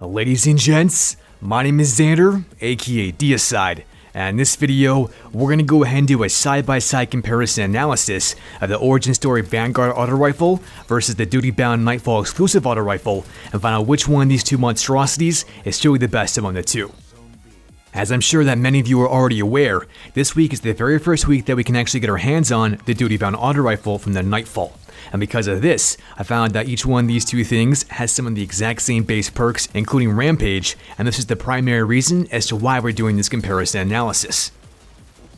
Ladies and gents, my name is Xander, aka Deislayers, and in this video, we're going to go ahead and do a side-by-side comparison analysis of the Origin Story Vanguard Auto Rifle versus the Duty-Bound Nightfall exclusive Auto Rifle, and find out which one of these two monstrosities is truly the best among the two. As I'm sure that many of you are already aware, this week is the very first week that we can actually get our hands on the Duty-Bound Auto Rifle from the Nightfall. And because of this, I found that each one of these two things has some of the exact same base perks, including Rampage, and this is the primary reason as to why we're doing this comparison analysis.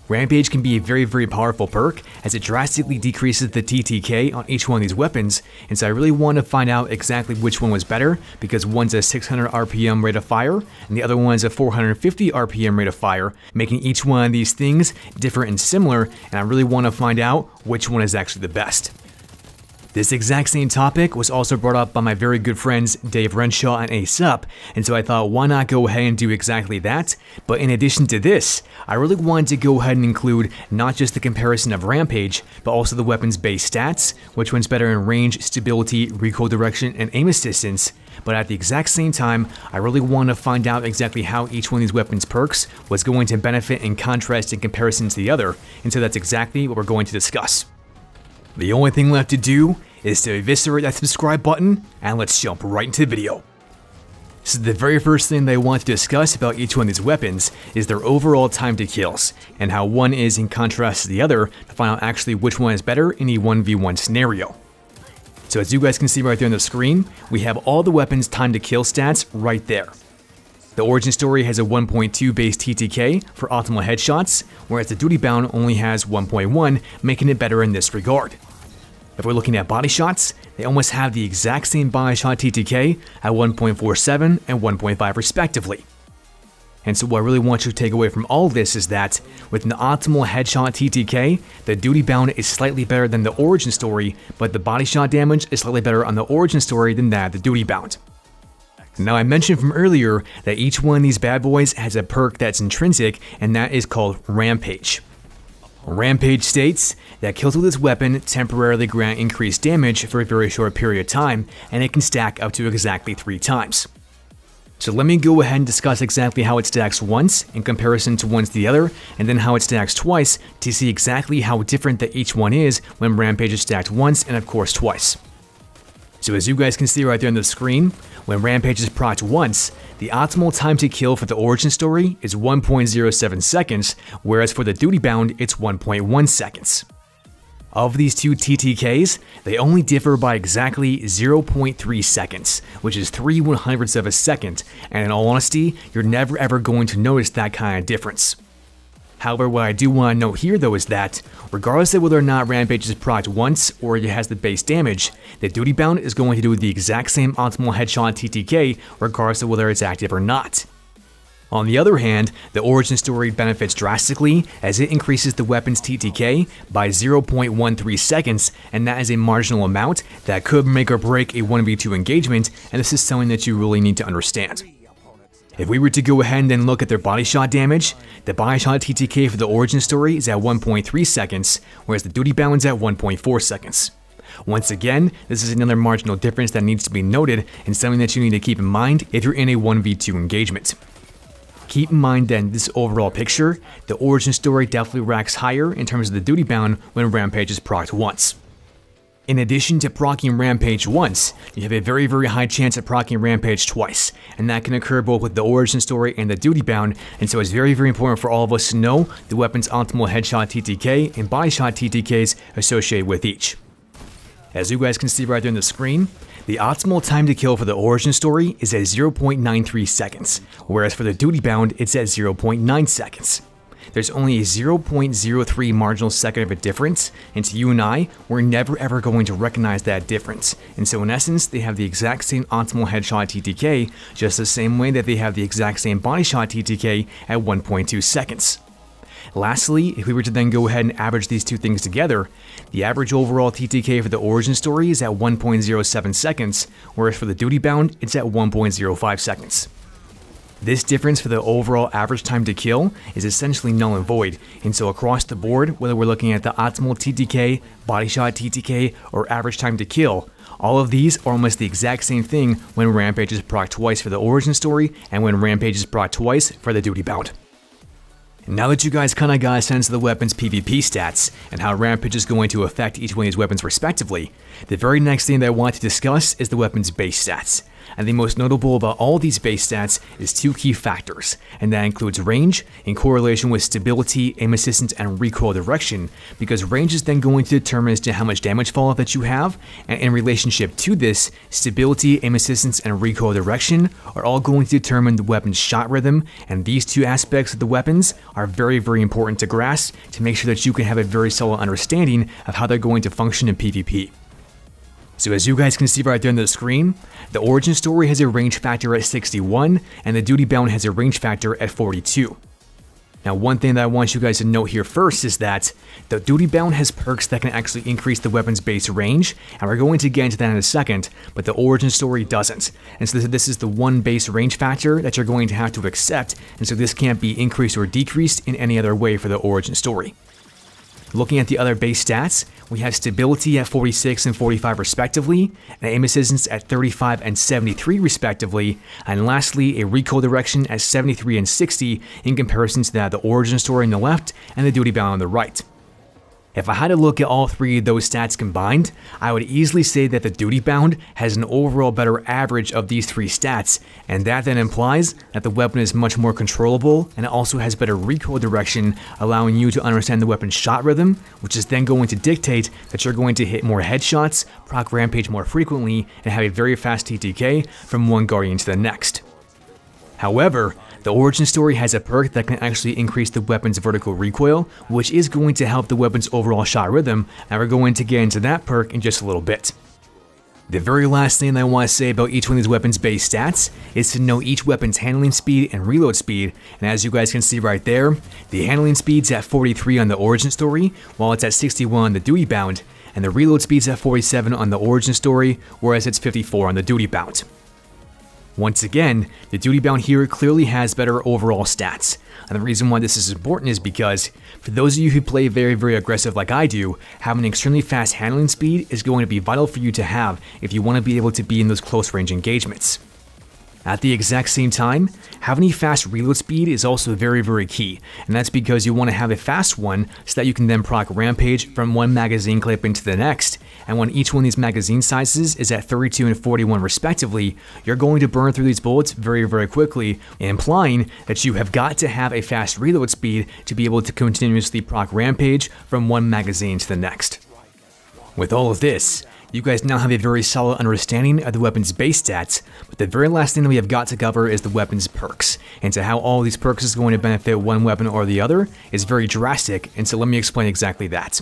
Rampage can be a very powerful perk, as it drastically decreases the TTK on each one of these weapons, and so I really want to find out exactly which one was better, because one's a 600 RPM rate of fire, and the other one's a 450 RPM rate of fire, making each one of these things different and similar, and I really want to find out which one is actually the best. This exact same topic was also brought up by my very good friends Dave Renshaw and Ace Up, and so I thought why not go ahead and do exactly that, but in addition to this, I really wanted to go ahead and include not just the comparison of Rampage, but also the weapon's base stats, which one's better in range, stability, recoil direction, and aim assistance, but at the exact same time, I really want to find out exactly how each one of these weapons' perks was going to benefit in contrast in comparison to the other, and so that's exactly what we're going to discuss. The only thing left to do is to eviscerate that subscribe button, and let's jump right into the video. So the very first thing that I want to discuss about each one of these weapons is their overall time to kills, and how one is in contrast to the other to find out actually which one is better in a 1v1 scenario. So as you guys can see right there on the screen, we have all the weapons' time to kill stats right there. The Origin Story has a 1.2 base TTK for optimal headshots, whereas the Duty Bound only has 1.1, making it better in this regard. If we're looking at body shots, they almost have the exact same body shot TTK at 1.47 and 1.5 respectively. And so what I really want you to take away from all of this is that, with an optimal headshot TTK, the Duty Bound is slightly better than the Origin Story, but the body shot damage is slightly better on the Origin Story than that of the Duty Bound. Now I mentioned from earlier that each one of these bad boys has a perk that's intrinsic, and that is called Rampage. Rampage states that kills with this weapon temporarily grant increased damage for a very short period of time, and it can stack up to exactly 3 times. So let me go ahead and discuss exactly how it stacks once in comparison to once the other, and then how it stacks twice to see exactly how different that each one is when Rampage is stacked once and of course twice. So as you guys can see right there on the screen, when Rampage is procced once, the optimal time to kill for the Origin Story is 1.07 seconds, whereas for the Duty Bound it's 1.1 seconds. Of these two TTKs, they only differ by exactly 0.3 seconds, which is 3/100ths of a second, and in all honesty, you're never ever going to notice that kind of difference. However, what I do want to note here though is that, regardless of whether or not Rampage is procced once or it has the base damage, the Duty Bound is going to do the exact same optimal headshot TTK regardless of whether it's active or not. On the other hand, the Origin Story benefits drastically as it increases the weapon's TTK by 0.13 seconds, and that is a marginal amount that could make or break a 1v2 engagement, and this is something that you really need to understand. If we were to go ahead and then look at their body shot damage, the body shot TTK for the Origin Story is at 1.3 seconds, whereas the Duty Bound is at 1.4 seconds. Once again, this is another marginal difference that needs to be noted and something that you need to keep in mind if you're in a 1v2 engagement. Keep in mind that in this overall picture, the Origin Story definitely racks higher in terms of the Duty Bound when Rampage is procced once. In addition to proccing Rampage once, you have a very high chance of proccing Rampage twice, and that can occur both with the Origin Story and the Duty Bound, and so it's very important for all of us to know the weapon's optimal headshot TTK and body shot TTKs associated with each. As you guys can see right there on the screen, the optimal time to kill for the Origin Story is at 0.93 seconds, whereas for the Duty Bound it's at 0.9 seconds. There's only a 0.03 marginal second of a difference, and to you and I, we're never ever going to recognize that difference, and so in essence, they have the exact same optimal headshot TTK, just the same way that they have the exact same body shot TTK at 1.2 seconds. Lastly, if we were to then go ahead and average these two things together, the average overall TTK for the Origin Story is at 1.07 seconds, whereas for the Duty Bound, it's at 1.05 seconds. This difference for the overall average time to kill is essentially null and void, and so across the board, whether we're looking at the optimal TTK, body shot TTK, or average time to kill, all of these are almost the exact same thing when Rampage is proc twice for the origin story and when Rampage is proc twice for the duty bound. Now that you guys kinda got a sense of the weapon's PvP stats and how Rampage is going to affect each one of these weapons respectively, the very next thing that I want to discuss is the weapon's base stats. And the most notable about all these base stats is two key factors, and that includes range in correlation with stability, aim assistance, and recoil direction, because range is then going to determine as to how much damage fallout that you have, and in relationship to this, stability, aim assistance, and recoil direction are all going to determine the weapon's shot rhythm, and these two aspects of the weapons are very, very important to grasp to make sure that you can have a very solid understanding of how they're going to function in PvP. So as you guys can see right there on the screen, the origin story has a range factor at 61, and the duty bound has a range factor at 42. Now one thing that I want you guys to note here first is that the duty bound has perks that can actually increase the weapon's base range, and we're going to get into that in a second, but the origin story doesn't. And so this is the one base range factor that you're going to have to accept, and so this can't be increased or decreased in any other way for the origin story. Looking at the other base stats, we have stability at 46 and 45 respectively, and aim assistance at 35 and 73 respectively, and lastly a recoil direction at 73 and 60 in comparison to that of the origin story on the left and the duty bound on the right. If I had to look at all three of those stats combined, I would easily say that the duty bound has an overall better average of these three stats, and that then implies that the weapon is much more controllable and it also has better recoil direction, allowing you to understand the weapon's shot rhythm, which is then going to dictate that you're going to hit more headshots, proc Rampage more frequently, and have a very fast TTK from one Guardian to the next. However, the origin story has a perk that can actually increase the weapon's vertical recoil, which is going to help the weapon's overall shot rhythm, and we're going to get into that perk in just a little bit. The very last thing I want to say about each one of these weapons' base stats is to know each weapon's handling speed and reload speed, and as you guys can see right there, the handling speed's at 43 on the origin story, while it's at 61 on the duty bound, and the reload speed's at 47 on the origin story, whereas it's 54 on the duty bound. Once again, the duty bound here clearly has better overall stats, and the reason why this is important is because, for those of you who play very, very aggressive like I do, having extremely fast handling speed is going to be vital for you to have if you want to be able to be in those close range engagements. At the exact same time, having a fast reload speed is also very, very key, and that's because you want to have a fast one so that you can then proc Rampage from one magazine clip into the next, and when each one of these magazine sizes is at 32 and 41 respectively, you're going to burn through these bullets very, very quickly, implying that you have got to have a fast reload speed to be able to continuously proc Rampage from one magazine to the next. With all of this, you guys now have a very solid understanding of the weapon's base stats, but the very last thing that we have got to cover is the weapon's perks, and to how all these perks is going to benefit one weapon or the other is very drastic, and so let me explain exactly that.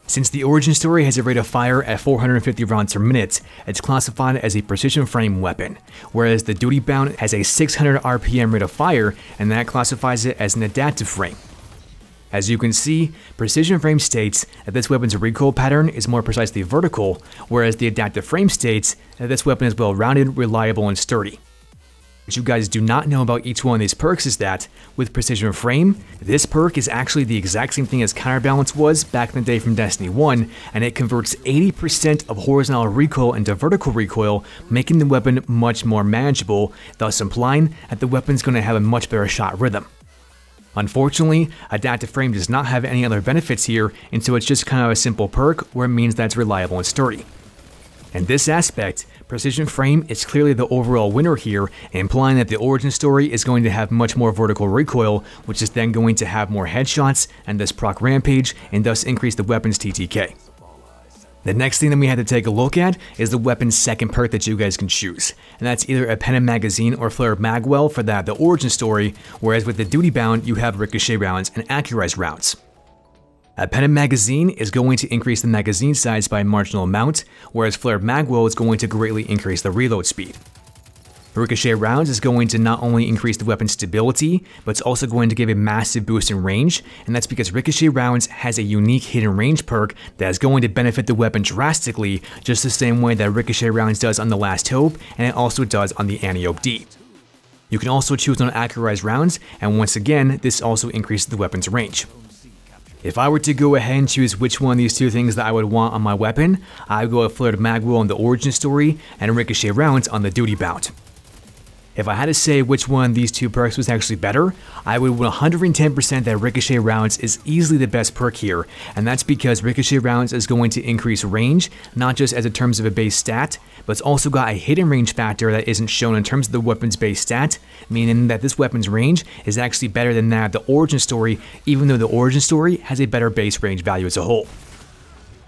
Since the origin story has a rate of fire at 450 rounds per minute, it's classified as a precision frame weapon, whereas the duty bound has a 600 RPM rate of fire, and that classifies it as an adaptive frame. As you can see, Precision Frame states that this weapon's recoil pattern is more precisely vertical, whereas the Adaptive Frame states that this weapon is well-rounded, reliable, and sturdy. What you guys do not know about each one of these perks is that, with Precision Frame, this perk is actually the exact same thing as Counterbalance was back in the day from Destiny 1, and it converts 80% of horizontal recoil into vertical recoil, making the weapon much more manageable, thus implying that the weapon's going to have a much better shot rhythm. Unfortunately, Adaptive Frame does not have any other benefits here, and so it's just kind of a simple perk where it means that it's reliable and sturdy. In this aspect, Precision Frame is clearly the overall winner here, implying that the origin story is going to have much more vertical recoil, which is then going to have more headshots and thus proc Rampage, and thus increase the weapon's TTK. The next thing that we had to take a look at is the weapon's second perk that you guys can choose, and that's either a pen and magazine or flare magwell for that the origin story, whereas with the duty bound you have ricochet rounds and accurized rounds. A pen and magazine is going to increase the magazine size by a marginal amount, whereas flare magwell is going to greatly increase the reload speed. Ricochet rounds is going to not only increase the weapon's stability, but it's also going to give a massive boost in range, and that's because Ricochet rounds has a unique hidden range perk that is going to benefit the weapon drastically, just the same way that Ricochet rounds does on the Last Hope, and it also does on the Antiope D. You can also choose non-accurized rounds, and once again, this also increases the weapon's range. If I were to go ahead and choose which one of these two things that I would want on my weapon, I would go with flared magwell on the origin story and ricochet rounds on the duty bound. If I had to say which one of these two perks was actually better, I would 110% that ricochet rounds is easily the best perk here, and that's because ricochet rounds is going to increase range, not just as in terms of a base stat, but it's also got a hidden range factor that isn't shown in terms of the weapon's base stat, meaning that this weapon's range is actually better than that of the origin story, even though the origin story has a better base range value as a whole.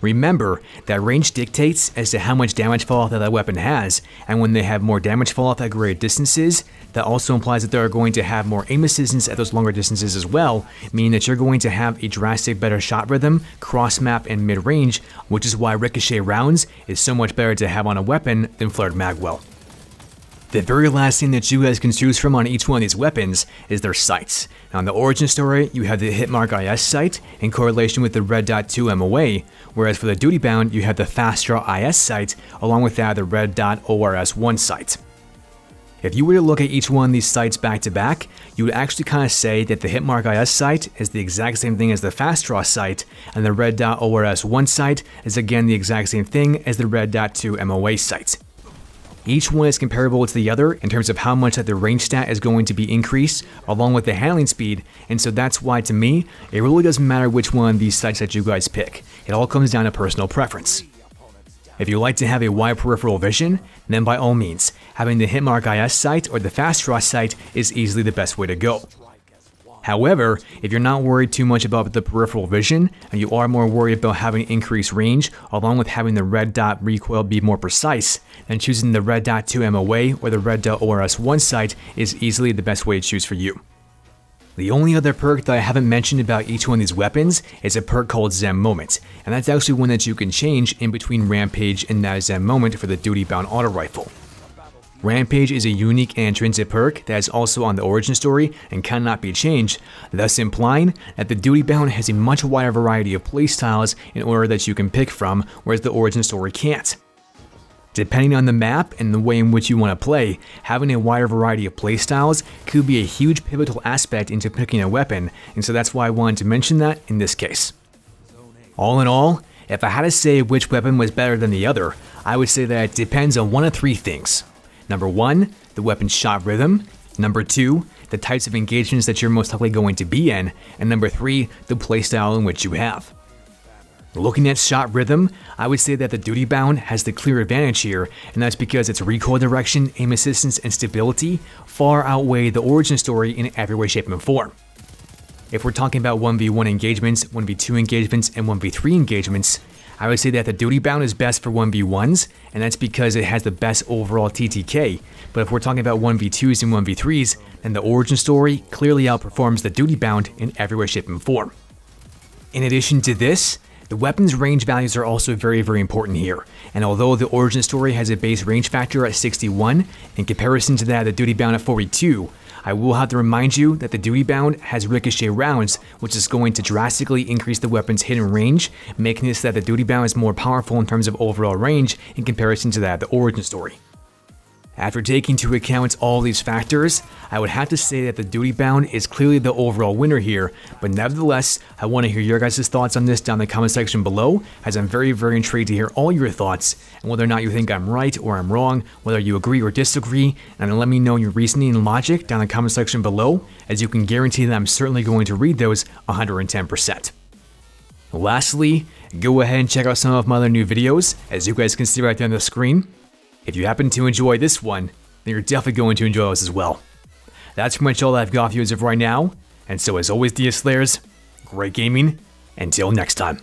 Remember that range dictates as to how much damage falloff that weapon has, and when they have more damage falloff at greater distances, that also implies that they are going to have more aim assistance at those longer distances as well, meaning that you're going to have a drastic better shot rhythm, cross map, and mid range, which is why ricochet rounds is so much better to have on a weapon than flared magwell. The very last thing that you guys can choose from on each one of these weapons is their sights. Now in the origin story, you have the hitmark IS sight in correlation with the red dot 2 MOA, whereas for the duty bound, you have the fast draw IS sight along with that of the red dot ORS 1 sight. If you were to look at each one of these sights back to back, you would actually kind of say that the hitmark IS sight is the exact same thing as the fast draw sight, and the red dot ORS 1 sight is again the exact same thing as the red dot 2 MOA sight. Each one is comparable to the other in terms of how much that the range stat is going to be increased along with the handling speed, and so that's why to me, it really doesn't matter which one of these sights that you guys pick. It all comes down to personal preference. If you like to have a wide peripheral vision, then by all means, having the hitmark IS sight or the fast draw sight is easily the best way to go. However, if you're not worried too much about the peripheral vision, and you are more worried about having increased range, along with having the red dot recoil be more precise, then choosing the red dot 2 MOA or the red dot ORS 1 sight is easily the best way to choose for you. The only other perk that I haven't mentioned about each one of these weapons is a perk called Zen Moment, and that's actually one that you can change in between Rampage and that Zen Moment for the duty bound auto rifle. Rampage is a unique and intrinsic perk that is also on the origin story and cannot be changed, thus implying that the duty bound has a much wider variety of playstyles in order that you can pick from, whereas the origin story can't. Depending on the map and the way in which you want to play, having a wider variety of playstyles could be a huge pivotal aspect into picking a weapon, and so that's why I wanted to mention that in this case. All in all, if I had to say which weapon was better than the other, I would say that it depends on one of three things. Number 1, the weapon's shot rhythm. Number 2, the types of engagements that you're most likely going to be in. And number 3, the playstyle in which you have. Looking at shot rhythm, I would say that the duty bound has the clear advantage here, and that's because its recoil direction, aim assistance, and stability far outweigh the origin story in every way, shape, and form. If we're talking about 1v1 engagements, 1v2 engagements, and 1v3 engagements, I would say that the duty bound is best for 1v1s, and that's because it has the best overall TTK, but if we're talking about 1v2s and 1v3s, then the origin story clearly outperforms the duty bound in every way, shape, and form. In addition to this, the weapon's range values are also very important here, and although the origin story has a base range factor at 61, in comparison to that of the duty bound at 42, I will have to remind you that the duty bound has ricochet rounds, which is going to drastically increase the weapon's hidden range, making it so that the duty bound is more powerful in terms of overall range in comparison to that of the origin story. After taking into account all these factors, I would have to say that the duty bound is clearly the overall winner here, but nevertheless, I want to hear your guys' thoughts on this down in the comment section below, as I'm very intrigued to hear all your thoughts, and whether or not you think I'm right or I'm wrong, whether you agree or disagree, and let me know your reasoning and logic down in the comment section below, as you can guarantee that I'm certainly going to read those 110%. Lastly, go ahead and check out some of my other new videos, as you guys can see right there on the screen. If you happen to enjoy this one, then you're definitely going to enjoy those as well. That's pretty much all I've got for you as of right now, and so as always, Deislayers, great gaming, until next time.